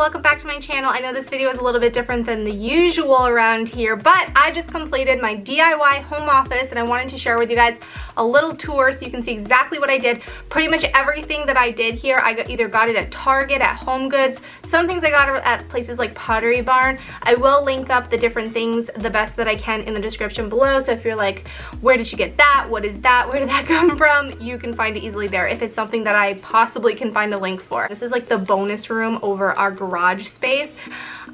welcome back to my channel. I know this video is a little bit different than the usual around here, but I just completed my DIY home office and I wanted to share with you guys a little tour so you can see exactly what I did. Pretty much everything that I did here, I either got it at Target, at Homegoods. Some things I got at places like Pottery Barn. I will link up the different things the best that I can in the description below, so if you're like, where did you get that? What is that? Where did that come from? You can find it easily there if it's something that I possibly can find a link for. This is like the bonus room over our garage space.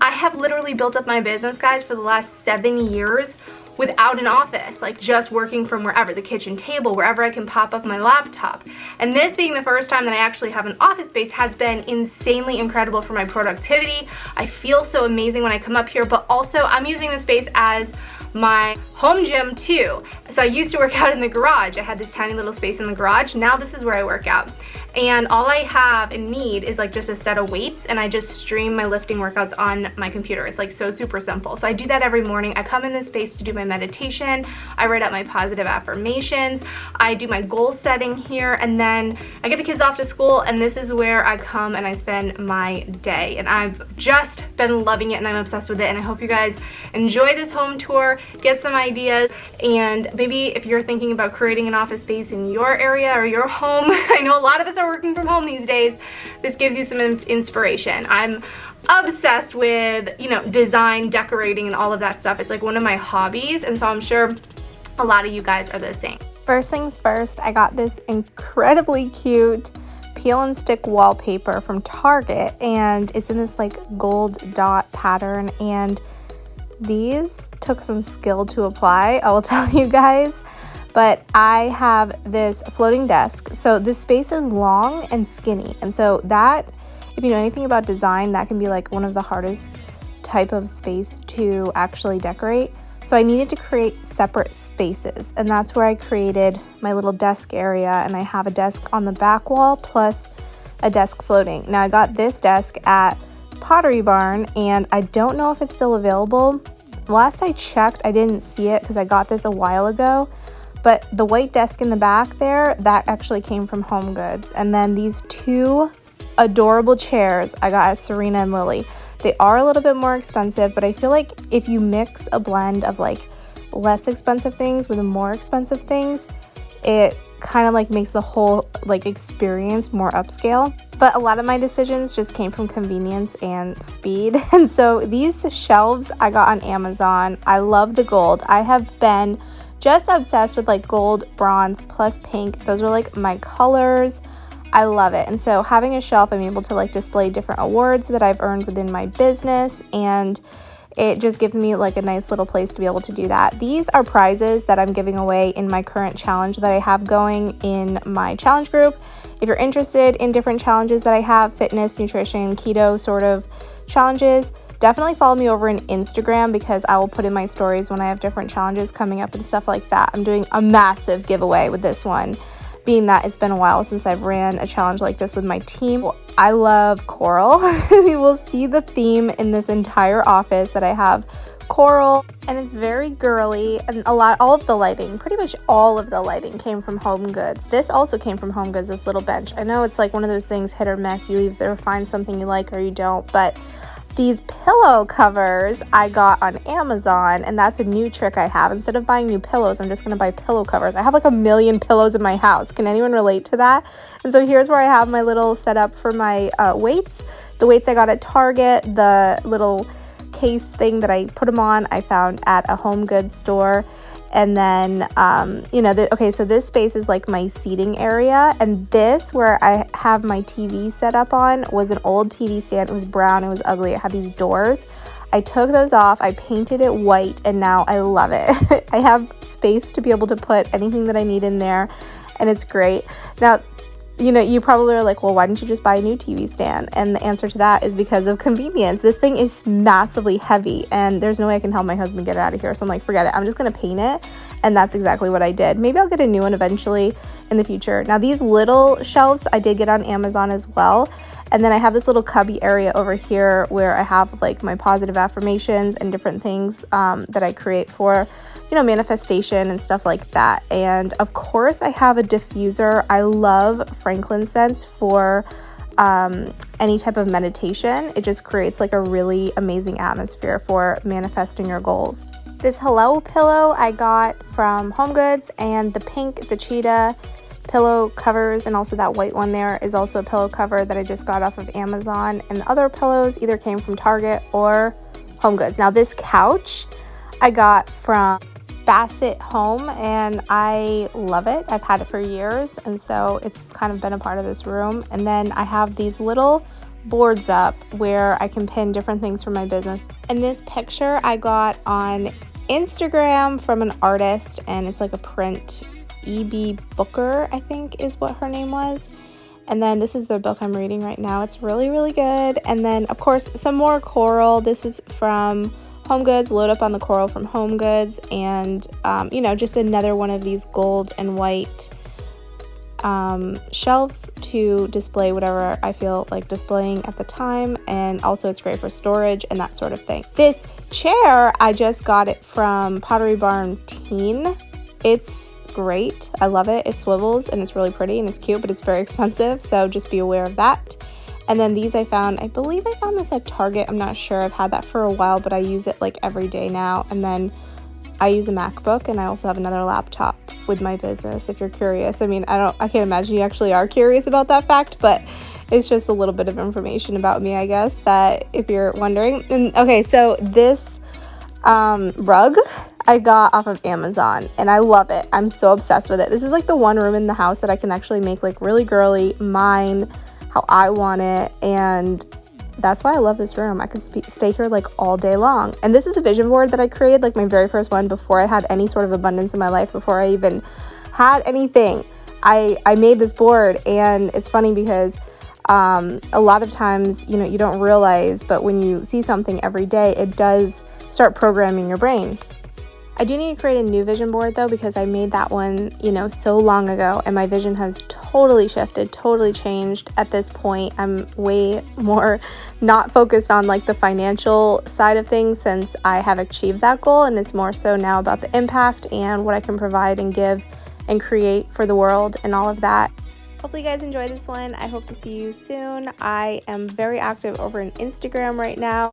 I have literally built up my business, guys, for the last 7 years without an office, like just working from wherever, the kitchen table, wherever I can pop up my laptop. And this being the first time that I actually have an office space has been insanely incredible for my productivity. I feel so amazing when I come up here, but also I'm using this space as my home gym too. So I used to work out in the garage. I had this tiny little space in the garage. Now this is where I work out. And all I have and need is like just a set of weights, and I just stream my lifting workouts on my computer. It's like so super simple. So I do that every morning. I come in this space to do my meditation. I write out my positive affirmations. I do my goal setting here, and then I get the kids off to school, and this is where I come and I spend my day. And I've just been loving it and I'm obsessed with it, and I hope you guys enjoy this home tour, get some ideas, and maybe if you're thinking about creating an office space in your area or your home, I know a lot of us are working from home these days, this gives you some inspiration. I'm obsessed with, you know, design, decorating, and all of that stuff. It's like one of my hobbies, and so I'm sure a lot of you guys are the same. First things first, I got this incredibly cute peel and stick wallpaper from Target, and it's in this like gold dot pattern, and these took some skill to apply, I will tell you guys. But I have this floating desk. So this space is long and skinny. And so that, if you know anything about design, that can be like one of the hardest type of space to actually decorate. So I needed to create separate spaces. And that's where I created my little desk area. And I have a desk on the back wall plus a desk floating. Now I got this desk at Pottery Barn, and I don't know if it's still available. Last I checked, I didn't see it because I got this a while ago. But the white desk in the back there, that actually came from Homegoods. And then these two adorable chairs I got at Serena and Lily. They are a little bit more expensive, but I feel like if you mix a blend of like less expensive things with more expensive things, it kind of like makes the whole like experience more upscale. But a lot of my decisions just came from convenience and speed. And so these shelves I got on Amazon. I love the gold. I have been just obsessed with like gold, bronze, plus pink. Those are like my colors. I love it. And so having a shelf, I'm able to like display different awards that I've earned within my business, and it just gives me like a nice little place to be able to do that. These are prizes that I'm giving away in my current challenge that I have going in my challenge group. If you're interested in different challenges that I have, fitness, nutrition, keto sort of challenges, definitely follow me over on Instagram, because I will put in my stories when I have different challenges coming up and stuff like that. I'm doing a massive giveaway with this one, being that it's been a while since I've ran a challenge like this with my team. I love coral. You will see the theme in this entire office that I have coral, and it's very girly, and all of the lighting, pretty much all of the lighting came from Homegoods. This also came from Homegoods, this little bench. I know it's like one of those things, hit or miss. You either find something you like or you don't, but these pillow covers I got on Amazon, and that's a new trick I have. Instead of buying new pillows, I'm just going to buy pillow covers. I have like 1 million pillows in my house. Can anyone relate to that? And so here's where I have my little setup for my weights. The weights I got at Target, the little case thing that I put them on, I found at a Homegoods store. And then, okay, so this space is like my seating area. And this, where I have my TV set up on, was an old TV stand. It was brown, it was ugly, it had these doors. I took those off, I painted it white, and now I love it. I have space to be able to put anything that I need in there, and it's great. Now, you know, you probably are like, well, why didn't you just buy a new TV stand? And the answer to that is because of convenience. This thing is massively heavy, and there's no way I can help my husband get it out of here. So I'm like, forget it. I'm just going to paint it. And that's exactly what I did. Maybe I'll get a new one eventually in the future. Now, these little shelves I did get on Amazon as well. And then I have this little cubby area over here where I have like my positive affirmations and different things that I create for, you know, manifestation and stuff like that. And of course I have a diffuser. I love frankincense for any type of meditation. It just creates like a really amazing atmosphere for manifesting your goals. This Hello pillow I got from Homegoods, and the pink, the cheetah pillow covers, and also that white one there is also a pillow cover that I just got off of Amazon. And the other pillows either came from Target or Homegoods. Now this couch I got from Bassett Home, and I love it. I've had it for years, and so it's kind of been a part of this room. And then I have these little boards up where I can pin different things for my business. And this picture I got on Instagram from an artist, and it's like a print. E.B. Booker, I think is what her name was. And then this is the book I'm reading right now. It's really, really good. And then, of course, some more coral. This was from Homegoods, load up on the coral from Homegoods. And, you know, just another one of these gold and white shelves to display whatever I feel like displaying at the time. And also it's great for storage and that sort of thing. This chair, I just got it from Pottery Barn Teen. It's great. I love it. It swivels and it's really pretty and it's cute, but it's very expensive, so just be aware of that. And then these I believe I found this at Target. I'm not sure. I've had that for a while, but I use it like every day now. And then I use a MacBook, and I also have another laptop with my business, if you're curious. I mean, I can't imagine you actually are curious about that fact, but it's just a little bit of information about me, I guess, that if you're wondering. And okay, so this rug I got off of Amazon, and I love it. I'm so obsessed with it. This is like the one room in the house that I can actually make like really girly, mine, how I want it, and that's why I love this room. I could stay here like all day long. And this is a vision board that I created, like my very first one, before I had any sort of abundance in my life, before I even had anything. I made this board, and it's funny because a lot of times, you know, you don't realize, but when you see something every day, it does start programming your brain. I do need to create a new vision board though, because I made that one, you know, so long ago, and my vision has totally shifted, totally changed. At this point, I'm way more not focused on like the financial side of things, since I have achieved that goal, and it's more so now about the impact and what I can provide and give and create for the world and all of that. Hopefully you guys enjoyed this one. I hope to see you soon. I am very active over on Instagram right now.